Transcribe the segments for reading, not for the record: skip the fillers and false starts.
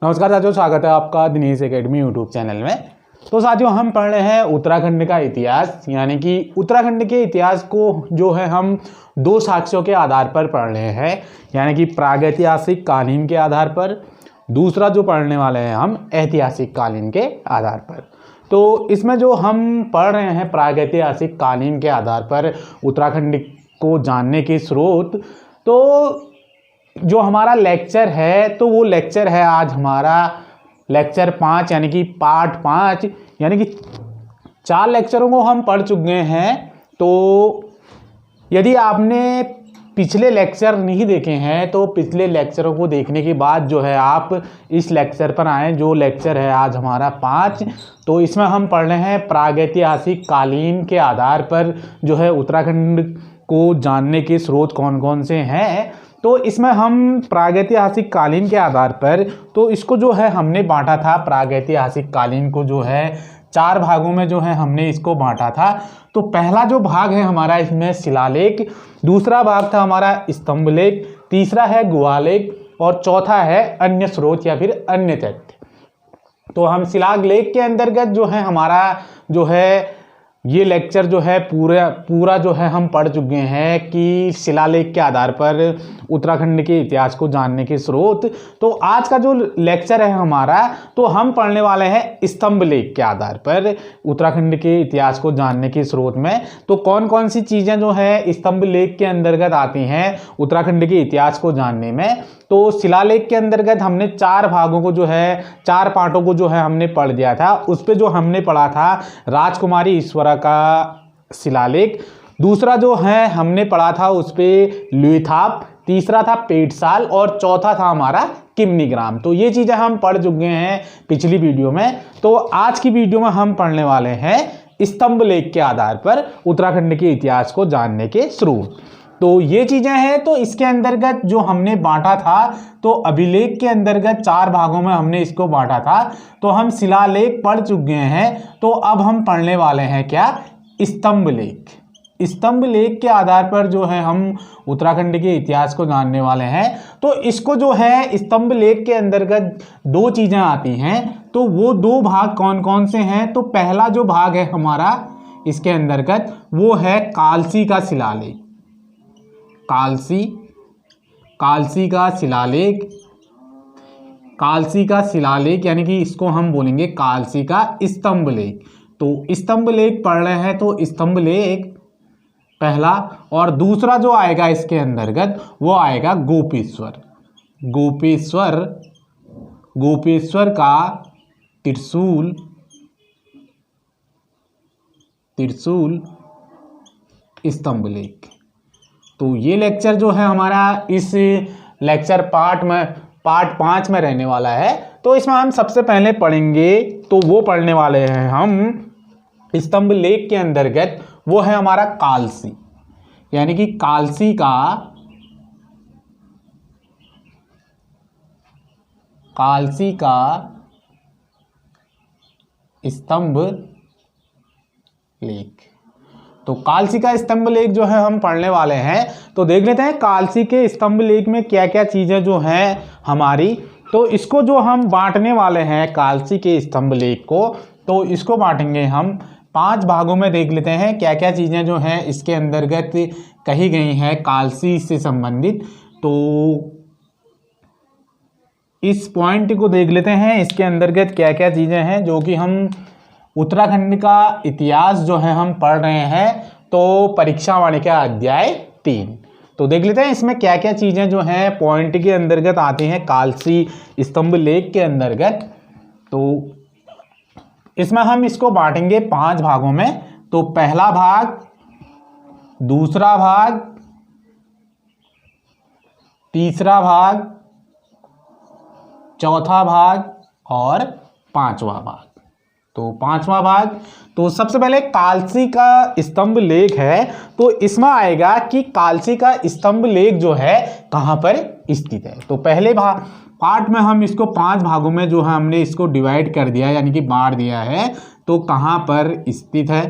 नमस्कार साथियों, स्वागत है आपका दिनेश एकेडमी यूट्यूब चैनल में। तो साथियों, हम पढ़ रहे हैं उत्तराखंड का इतिहास, यानी कि उत्तराखंड के इतिहास को जो है हम दो साक्ष्यों के आधार पर पढ़ रहे हैं, यानी कि प्रागैतिहासिक कालीन के आधार पर। दूसरा जो पढ़ने वाले हैं हम ऐतिहासिक कालीन के आधार पर। तो इसमें जो हम पढ़ रहे हैं प्रागैतिहासिक कालीन के आधार पर उत्तराखंड को जानने के स्रोत, तो जो हमारा लेक्चर है तो वो लेक्चर है आज हमारा लेक्चर 5, यानी कि पार्ट 5, यानी कि 4 लेक्चरों को हम पढ़ चुके हैं। तो यदि आपने पिछले लेक्चर नहीं देखे हैं तो पिछले लेक्चरों को देखने के बाद जो है आप इस लेक्चर पर आएँ, जो लेक्चर है आज हमारा 5। तो इसमें हम पढ़ रहे हैं प्रागैतिहासिक कालीन के आधार पर जो है उत्तराखंड को जानने के स्रोत कौन कौन से हैं। तो इसमें हम प्रागैतिहासिक कालीन के आधार पर, तो इसको जो है हमने बांटा था, प्रागैतिहासिक कालीन को जो है 4 भागों में जो है हमने इसको बांटा था। तो पहला जो भाग है हमारा इसमें शिलालेख, दूसरा भाग था हमारा स्तंभलेख, तीसरा है गुहालेख और चौथा है अन्य स्रोत या फिर अन्य तथ्य। तो हम शिलालेख के अंतर्गत जो है हमारा जो है ये लेक्चर जो है पूरा जो है हम पढ़ चुके हैं कि शिलालेख के आधार पर उत्तराखंड के इतिहास को जानने के स्रोत। तो आज का जो लेक्चर है हमारा, तो हम पढ़ने वाले हैं स्तंभलेख के आधार पर उत्तराखंड के इतिहास को जानने के स्रोत में। तो कौन कौन सी चीज़ें जो है स्तंभलेख के अंतर्गत आती हैं उत्तराखंड के इतिहास को जानने में। तो शिलालेख के अंतर्गत हमने 4 भागों को जो है 4 पार्टों को जो है हमने पढ़ दिया था। उस पे जो हमने पढ़ा था राजकुमारी ईश्वरा का शिलालेख, दूसरा जो है हमने पढ़ा था उस पे लुइथाप, तीसरा था पेटसाल और चौथा था हमारा किमनीग्राम। तो ये चीज़ें हम पढ़ चुके हैं पिछली वीडियो में। तो आज की वीडियो में हम पढ़ने वाले हैं स्तंभलेख के आधार पर उत्तराखंड के इतिहास को जानने के स्रोत। तो ये चीज़ें हैं। तो इसके अंतर्गत जो हमने बांटा था, तो अभिलेख के अंतर्गत 4 भागों में हमने इसको बांटा था। तो हम शिलालेख पढ़ चुके हैं। तो अब हम पढ़ने वाले हैं क्या, स्तंभलेख। स्तंभलेख के आधार पर जो है हम उत्तराखंड के इतिहास को जानने वाले हैं। तो इसको जो है स्तंभलेख के अंतर्गत 2 चीज़ें आती हैं। तो वो 2 भाग कौन कौन से हैं। तो पहला जो भाग है हमारा इसके अंतर्गत वो है कालसी का शिलालेख। कालसी का शिलालेख, कालसी का शिलालेख यानी कि इसको हम बोलेंगे कालसी का स्तंभलेख। तो स्तंभलेख पढ़ रहे हैं तो स्तंभलेख पहला, और दूसरा जो आएगा इसके अंतर्गत वो आएगा गोपेश्वर। गोपेश्वर का त्रिशूल स्तंभलेख। तो ये लेक्चर जो है हमारा इस लेक्चर पार्ट 5 में रहने वाला है। तो इसमें हम सबसे पहले पढ़ेंगे, तो वो पढ़ने वाले हैं हम स्तंभलेख के अंतर्गत वो है हमारा कालसी, यानी कि कालसी का स्तंभलेख। तो कालसी का स्तंभलेख जो है हम पढ़ने वाले हैं। तो देख लेते हैं कालसी के स्तंभलेख में क्या क्या चीज़ें जो हैं हमारी। तो इसको जो हम बांटने वाले हैं कालसी के स्तंभलेख को, तो इसको बांटेंगे हम 5 भागों में। देख लेते हैं क्या क्या चीज़ें जो हैं इसके अंतर्गत कही गई हैं कालसी से संबंधित। तो इस पॉइंट को देख लेते हैं, इसके अंतर्गत क्या क्या चीज़ें हैं जो कि हम उत्तराखंड का इतिहास जो है हम पढ़ रहे हैं। तो परीक्षा वाणिका अध्याय 3। तो देख लेते हैं इसमें क्या क्या चीज़ें जो हैं पॉइंट के अंतर्गत आती हैं कालसी स्तंभलेख के अंतर्गत। तो इसमें हम इसको बांटेंगे 5 भागों में। तो पहला भाग, दूसरा भाग, तीसरा भाग, चौथा भाग और 5वां भाग। तो 5वां भाग, तो सबसे पहले कालसी का स्तंभलेख है। तो इसमें आएगा कि कालसी का स्तंभलेख जो है कहाँ पर स्थित है। तो पहले पार्ट में हम इसको 5 भागों में जो है हमने इसको डिवाइड कर दिया, यानी कि बांट दिया है। तो कहाँ पर स्थित है,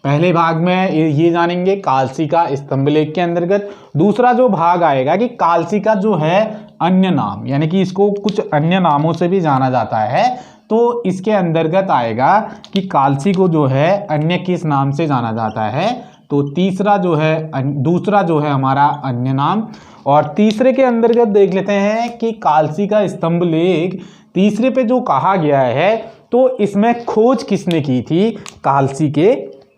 पहले भाग में ये जानेंगे कालसी का स्तंभलेख के अंतर्गत। दूसरा जो भाग आएगा कि कालसी का जो है अन्य नाम, यानी कि इसको कुछ अन्य नामों से भी जाना जाता है, तो इसके अंतर्गत आएगा कि कालसी को जो है अन्य किस नाम से जाना जाता है। तो तीसरा जो है दूसरा जो है हमारा अन्य नाम। और तीसरे के अंतर्गत देख लेते हैं कि कालसी का स्तंभ लेख तीसरे पे जो कहा गया है, तो इसमें खोज किसने की थी कालसी के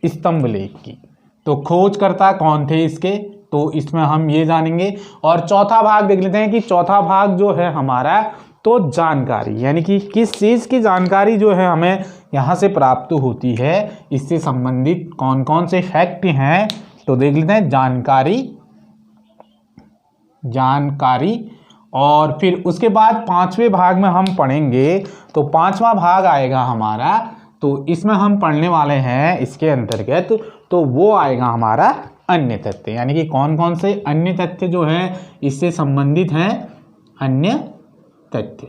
स्तंभ लेख की। तो खोजकर्ता कौन थे इसके, तो इसमें हम ये जानेंगे। और चौथा भाग देख लेते हैं कि चौथा भाग जो है हमारा तो जानकारी, यानी कि किस चीज़ की जानकारी जो है हमें यहाँ से प्राप्त होती है, इससे संबंधित कौन कौन से फैक्ट हैं। तो देख लेते हैं जानकारी। और फिर उसके बाद पांचवें भाग में हम पढ़ेंगे, तो पांचवा भाग आएगा हमारा, तो इसमें हम पढ़ने वाले हैं इसके अंतर्गत, तो वो आएगा हमारा अन्य तथ्य, यानी कि कौन कौन से अन्य तथ्य जो है इससे संबंधित हैं, अन्य तथ्य।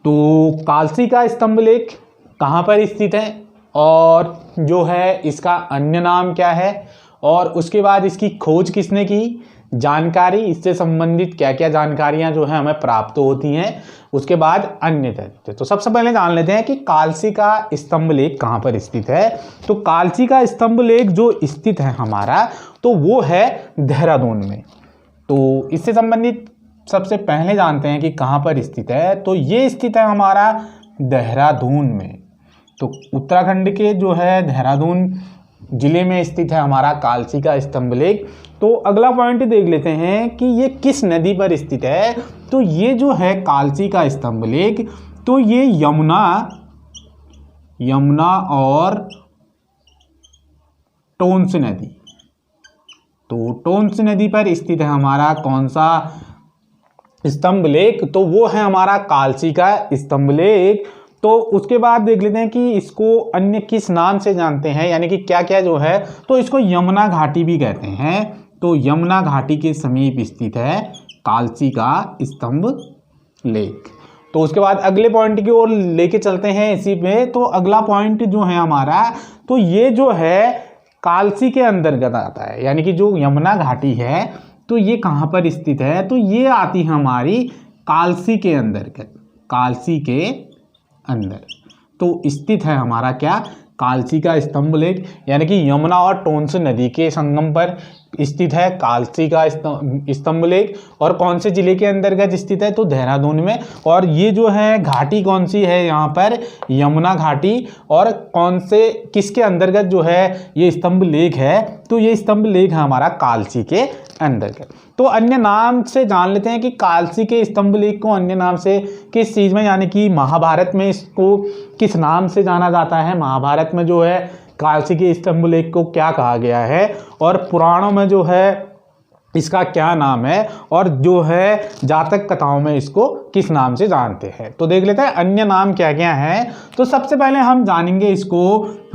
तो कालसी का स्तंभ लेख कहाँ पर स्थित है और जो है इसका अन्य नाम क्या है, और उसके बाद इसकी खोज किसने की, जानकारी, इससे संबंधित क्या क्या जानकारियां जो है हमें प्राप्त होती हैं, उसके बाद अन्य तथ्य। तो सबसे पहले जान लेते हैं कि कालसी का स्तंभ लेख कहाँ पर स्थित है। तो कालसी का स्तंभ लेख जो स्थित है हमारा, तो वो है देहरादून में। तो इससे संबंधित सबसे पहले जानते हैं कि कहाँ पर स्थित है। तो ये स्थित है हमारा देहरादून में। तो उत्तराखंड के जो है देहरादून जिले में स्थित है हमारा कालसी का स्तंभ लेख। तो अगला पॉइंट देख लेते हैं कि ये किस नदी पर स्थित है। तो ये जो है कालसी का स्तंभ लेख, तो ये यमुना और टोंस नदी, तो टोंस नदी पर स्थित है हमारा कौन सा स्तंभ लेख, तो वो है हमारा कालसी का स्तंभ लेख। तो उसके बाद देख लेते हैं कि इसको अन्य किस नाम से जानते हैं, यानी कि क्या क्या जो है, तो इसको यमुना घाटी भी कहते हैं। तो यमुना घाटी के समीप स्थित है कालसी का स्तंभ लेख। तो उसके बाद अगले पॉइंट की ओर लेके चलते हैं इसी में। तो अगला पॉइंट जो है हमारा, तो ये जो है कालसी के अंतर्गत आता है, यानी कि जो यमुना घाटी है तो ये कहाँ पर स्थित है, तो ये आती है हमारी कालसी के अंतर्गत, कालसी के अंदर। तो स्थित है हमारा क्या, कालसी का स्तंभ लेख, यानी कि यमुना और टोंस नदी के संगम पर स्थित है कालसी का स्तंभ लेख। और कौन से जिले के अंतर्गत स्थित है, तो देहरादून में। और ये जो है घाटी कौन सी है यहाँ पर, यमुना घाटी। और कौन से किसके अंतर्गत जो है ये स्तंभ लेख है, तो ये स्तंभ लेख है हमारा कालसी के अंतर्गत। तो अन्य नाम से जान लेते हैं कि कालसी के स्तंभ लेख को अन्य नाम से किस चीज़ में, यानी कि महाभारत में इसको किस नाम से जाना जाता है, महाभारत में जो है कालसी के स्तंभ लेख को क्या कहा गया है, और पुराणों में जो है इसका क्या नाम है, और जो है जातक कथाओं में इसको किस नाम से जानते हैं। तो देख लेते हैं अन्य नाम क्या क्या है। तो सबसे पहले हम जानेंगे इसको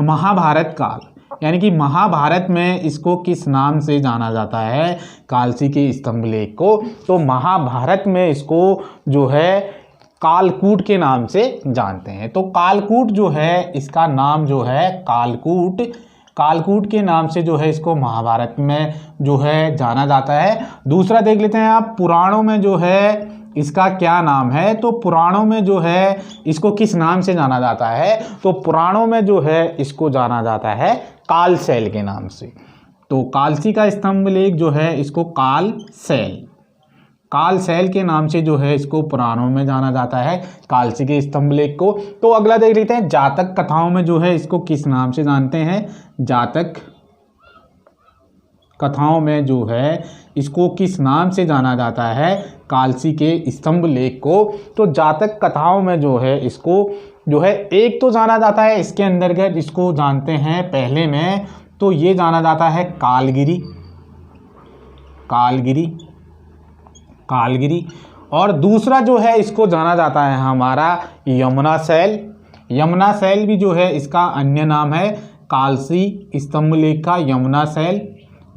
महाभारत काल, यानी कि महाभारत में इसको किस नाम से जाना जाता है कालसी के स्तंभ लेख को। तो महाभारत में इसको जो है कालकूट के नाम से जानते हैं। तो कालकूट जो है इसका नाम जो है कालकूट के नाम से जो है इसको महाभारत में जो है जाना जाता है। दूसरा देख लेते हैं आप, पुराणों में जो है इसका क्या नाम है। तो पुराणों में जो है इसको किस नाम से जाना जाता है, तो पुराणों में जो है इसको जाना जाता है कालसैल के नाम से। तो कालसी का स्तंभ लेख जो है इसको कालसैल के नाम से जो है इसको पुराणों में जाना जाता है कालसी के स्तंभ लेख को। तो अगला देख लेते हैं, जातक कथाओं में जो है इसको किस नाम से जानते हैं, जातक कथाओं में जो है इसको किस नाम से जाना जाता है कालसी के स्तंभ लेख को। तो जातक कथाओं में जो है इसको जो है एक तो जाना जाता है, इसके अंतर्गत इसको जानते हैं पहले में, तो ये जाना जाता है कालगिरी। और दूसरा जो है इसको जाना जाता है हमारा यमुना सैल भी जो है इसका अन्य नाम है कालसी स्तंभ लेख का, यमुना सैल,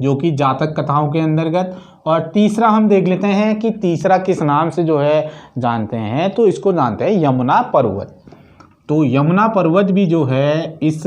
जो कि जातक कथाओं के अंतर्गत। और तीसरा हम देख लेते हैं कि तीसरा किस नाम से जो है जानते हैं, तो इसको जानते हैं यमुना पर्वत। तो यमुना पर्वत भी जो है इस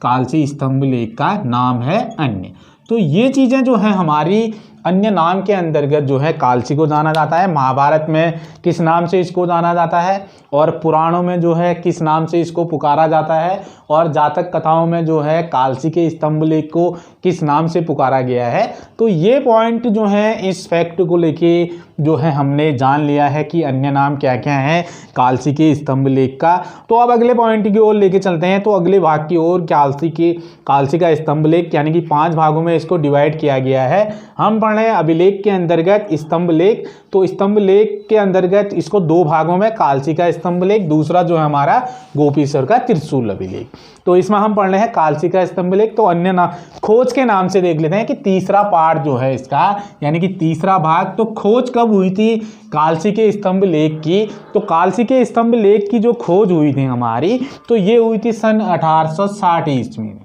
कालसी स्तंभ लेख का नाम है अन्य। तो ये चीज़ें जो है हमारी अन्य नाम के अंतर्गत जो है कालसी को जाना जाता है। महाभारत में किस नाम से इसको जाना जाता है, और पुराणों में जो है किस नाम से इसको पुकारा जाता है, और जातक कथाओं में जो है कालसी के स्तंभ लेख को किस नाम से पुकारा गया है। तो ये पॉइंट जो है इस फैक्ट को लेके जो है हमने जान लिया है कि अन्य नाम क्या क्या है कालसी के स्तंभ लेख का। तो अब अगले पॉइंट की ओर लेके चलते हैं। तो अगले भाग की ओर कालसी का स्तंभ लेख यानी कि 5 भागों में इसको डिवाइड किया गया है। हम पढ़ रहे हैं अभिलेख के अंतर्गत स्तंभ लेख। तो स्तंभ लेख के अंतर्गत इसको 2 भागों में, कालसी का स्तंभ लेख, दूसरा जो है हमारा गोपीश्वर का त्रिशूल अभिलेख। तो इसमें हम पढ़ रहे हैं कालसी का स्तंभ लेख। तो अन्य नाम खोज के नाम से देख लेते हैं कि तीसरा पार्ट जो है इसका यानी कि तीसरा भाग। तो खोज कब हुई थी कालसी के स्तंभ लेख की? तो कालसी के स्तंभ लेख की जो खोज हुई थी हमारी, तो ये हुई थी सन 1860 ईस्वी में।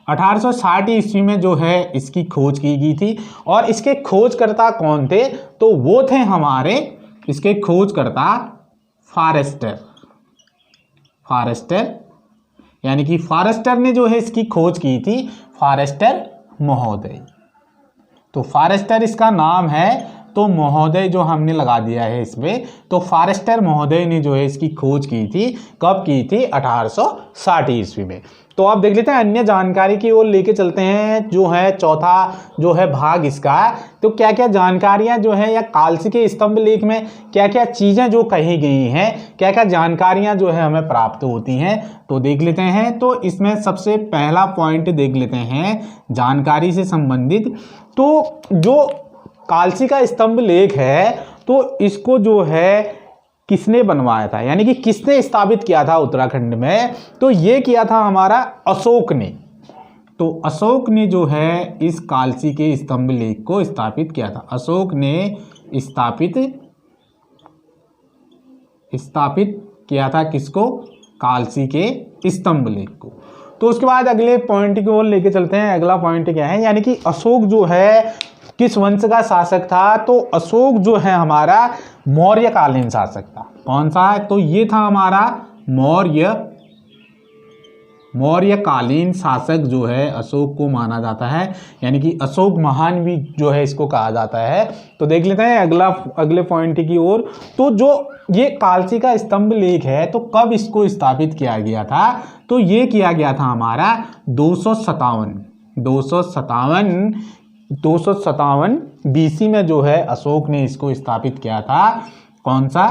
1860 ईस्वी में जो है इसकी खोज की गई थी। और इसके खोजकर्ता कौन थे? तो वो थे हमारे इसके खोजकर्ता फॉरेस्टर यानी कि फॉरेस्टर ने जो है इसकी खोज की थी, फॉरेस्टर महोदय। तो फॉरेस्टर इसका नाम है, तो महोदय जो हमने लगा दिया है इसमें। तो फॉरेस्टर महोदय ने जो है इसकी खोज की थी, कब की थी? 1860 ईस्वी में। तो आप देख लेते हैं अन्य जानकारी की ओर लेके चलते हैं, जो है चौथा जो है भाग इसका। तो क्या क्या जानकारियां जो है या कालसी के स्तंभ लेख में क्या क्या चीज़ें जो कही गई हैं, क्या क्या जानकारियां जो है हमें प्राप्त होती हैं, तो देख लेते हैं। तो इसमें सबसे पहला पॉइंट देख लेते हैं जानकारी से संबंधित। तो जो कालसी का स्तंभ लेख है, तो इसको जो है किसने बनवाया था, यानी कि किसने स्थापित किया था उत्तराखंड में? तो ये किया था हमारा अशोक ने। तो अशोक ने जो है इस कालसी के स्तंभ लेख को स्थापित किया था। अशोक ने स्थापित किया था किसको? कालसी के स्तंभ लेख को। तो उसके बाद अगले पॉइंट की ओर लेके चलते हैं। अगला पॉइंट क्या है, यानी कि अशोक जो है किस वंश का शासक था? तो अशोक जो है हमारा मौर्यकालीन शासक था। कौन सा है? तो ये था हमारा मौर्यकालीन शासक जो है अशोक को माना जाता है, यानी कि अशोक महान भी जो है इसको कहा जाता है। तो देख लेते हैं अगले पॉइंट की ओर। तो जो ये कालसी का स्तंभ लेख है, तो कब इसको स्थापित किया गया था? तो ये किया गया था हमारा 257 BC में जो है अशोक ने इसको स्थापित किया था। कौन सा?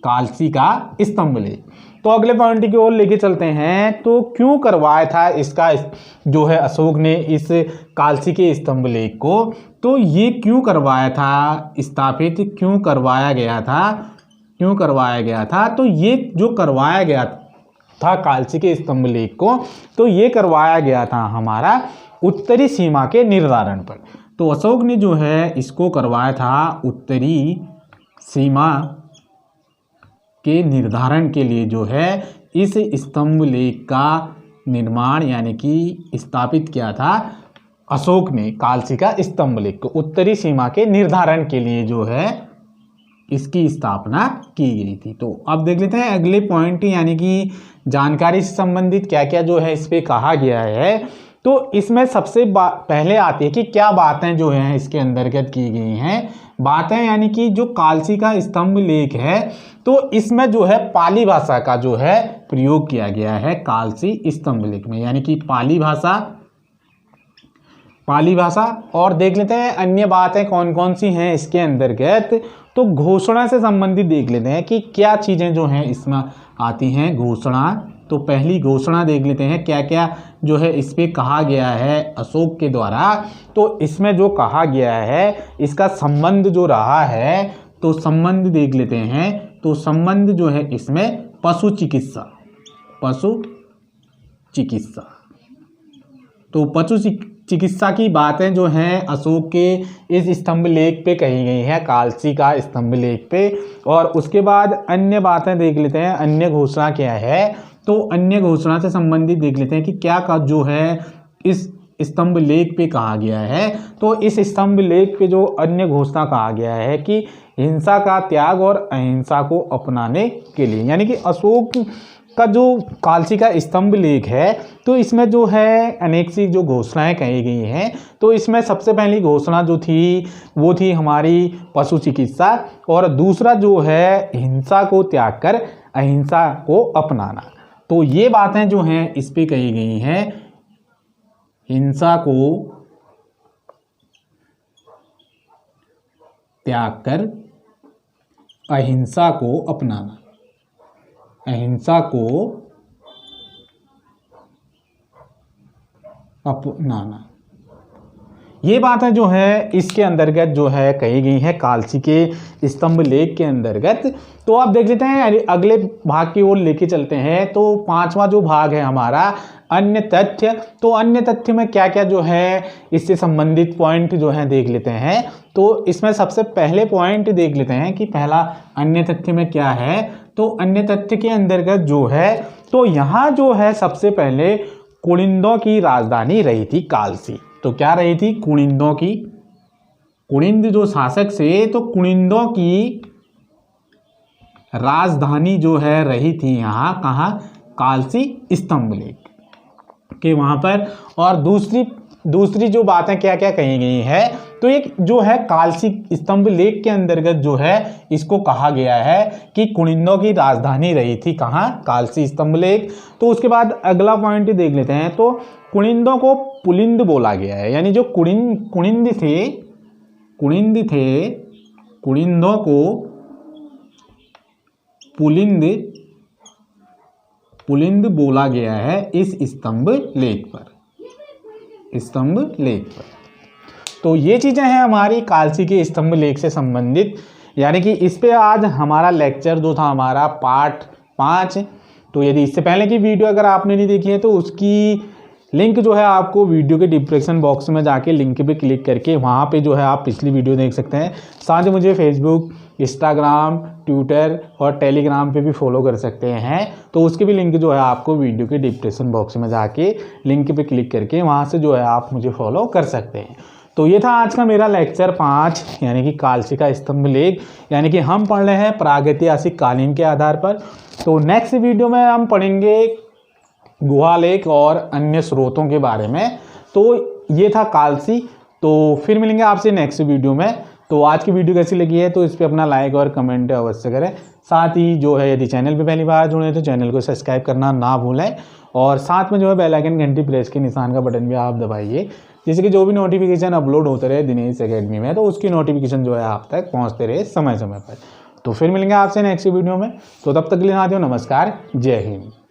कालसी का स्तंभ लेख। तो अगले पॉइंट की ओर लेके चलते हैं। तो क्यों करवाया था इसका जो है अशोक ने इस कालसी के स्तंभ लेख को? तो ये क्यों करवाया था स्थापित, क्यों करवाया गया था? तो ये जो करवाया गया था कालसी के स्तंभ लेख को, तो ये करवाया गया था हमारा उत्तरी सीमा के निर्धारण पर। तो अशोक ने जो है इसको करवाया था उत्तरी सीमा के निर्धारण के लिए जो है इस स्तंभ लेख का निर्माण यानी कि स्थापित किया था अशोक ने कालसी का स्तंभ लेख को उत्तरी सीमा के निर्धारण के लिए जो है इसकी स्थापना की गई थी। तो अब देख लेते हैं अगले पॉइंट यानी कि जानकारी से संबंधित क्या क्या जो है इस पे कहा गया है। तो इसमें सबसे पहले आती है कि क्या बातें जो हैं इसके अंतर्गत की गई हैं। बातें यानी कि जो कालसी का स्तंभ लेख है, तो इसमें जो है पाली भाषा का जो है प्रयोग किया गया है कालसी स्तंभ लेख में, यानी कि पाली भाषा। और देख लेते हैं अन्य बातें कौन कौन सी हैं इसके अंतर्गत। तो घोषणा से संबंधित देख लेते हैं कि क्या चीज़ें जो हैं इसमें आती हैं। घोषणा, तो पहली घोषणा देख लेते हैं क्या क्या जो है इस पे कहा गया है अशोक के द्वारा। तो इसमें जो कहा गया है इसका संबंध जो रहा है, तो संबंध देख लेते हैं। तो संबंध जो है इसमें पशु चिकित्सा। तो पशु चिकित्सा की बातें जो हैं अशोक के इस स्तंभ लेख पे कही गई हैं, कालसी का स्तंभ लेख पे। और उसके बाद अन्य बातें देख लेते हैं, अन्य घोषणा क्या है। तो अन्य घोषणा से संबंधित देख लेते हैं कि क्या का जो है इस स्तंभ लेख पे कहा गया है। तो इस स्तंभ लेख पे जो अन्य घोषणा कहा गया है कि हिंसा का त्याग और अहिंसा को अपनाने के लिए, यानी कि अशोक का जो कालसी का स्तंभ लेख है तो इसमें जो है अनेक सी जो घोषणाएं कही गई हैं। तो इसमें सबसे पहली घोषणा जो थी वो थी हमारी पशु चिकित्सा, और दूसरा जो है हिंसा को त्याग कर अहिंसा को अपनाना। तो ये बातें जो हैं इस पे कही गई हैं, हिंसा को त्याग कर अहिंसा को अपनाना, अहिंसा को अपनाना, ये बातें जो है इसके अंतर्गत जो है कही गई है कालसी के स्तंभ लेख के अंतर्गत। तो आप देख लेते हैं अगले भाग की ओर लेके चलते हैं। तो 5वां जो भाग है हमारा अन्य तथ्य। तो अन्य तथ्य में क्या क्या जो है इससे संबंधित पॉइंट जो है देख लेते हैं। तो इसमें सबसे पहले पॉइंट देख लेते हैं कि पहला अन्य तथ्य में क्या है। तो अन्य तथ्य के अंतर्गत जो है तो यहाँ जो है सबसे पहले कुनिंदों की राजधानी रही थी कालसी। तो क्या रही थी? कुनिंदों की, कुनिंद जो शासक से तो कुनिंदों की राजधानी जो है रही थी यहाँ कहाँ? कालसी स्तंभ लेख के वहाँ पर। और दूसरी जो बातें क्या क्या कही गई है तो एक जो है कालसी स्तंभ लेख के अंतर्गत जो है इसको कहा गया है कि कुनिंदों की राजधानी रही थी कहाँ? कालसी स्तंभ लेख। तो उसके बाद अगला पॉइंट देख लेते हैं। तो कुनिंदों को पुलिंद बोला गया है, यानी जो कुनिंद थे कुनिंदों को पुलिंद बोला गया है इस स्तंभ लेख पर। तो ये चीजें हैं हमारी कालसी के स्तंभ लेख से संबंधित, यानी कि इस पे आज हमारा लेक्चर जो था हमारा पार्ट 5। तो यदि इससे पहले की वीडियो अगर आपने नहीं देखी है तो उसकी लिंक जो है आपको वीडियो के डिस्क्रिप्शन बॉक्स में जाके लिंक पे क्लिक करके वहाँ पे जो है आप पिछली वीडियो देख सकते हैं। साथ ही मुझे फेसबुक, इंस्टाग्राम, ट्विटर और टेलीग्राम पे भी फॉलो कर सकते हैं। तो उसकी भी लिंक जो है आपको वीडियो के डिस्क्रिप्शन बॉक्स में जाके लिंक पे क्लिक करके वहाँ से जो है आप मुझे फॉलो कर सकते हैं। तो ये था आज का मेरा लेक्चर 5, यानी कि कालसी का स्तंभ लेख, यानी कि हम पढ़ रहे हैं प्रागैतिहासिक कालीन के आधार पर। तो नेक्स्ट वीडियो में हम पढ़ेंगे गुहा लेख और अन्य स्रोतों के बारे में। तो ये था कालसी। तो फिर मिलेंगे आपसे नेक्स्ट वीडियो में। तो आज की वीडियो कैसी लगी है तो इस पर अपना लाइक और कमेंट अवश्य करें। साथ ही जो है यदि चैनल पे पहली बार जुड़े तो चैनल को सब्सक्राइब करना ना भूलें, और साथ में जो है बेल आइकन घंटी प्रेस के निशान का बटन भी आप दबाइए, जिससे कि जो भी नोटिफिकेशन अपलोड होते रहे दिनेश एकेडमी में तो उसकी नोटिफिकेशन जो है आप तक पहुँचते रहे समय समय पर। तो फिर मिलेंगे आपसे नेक्स्ट वीडियो में। तो तब तक के लिए नमस्कार, जय हिंद।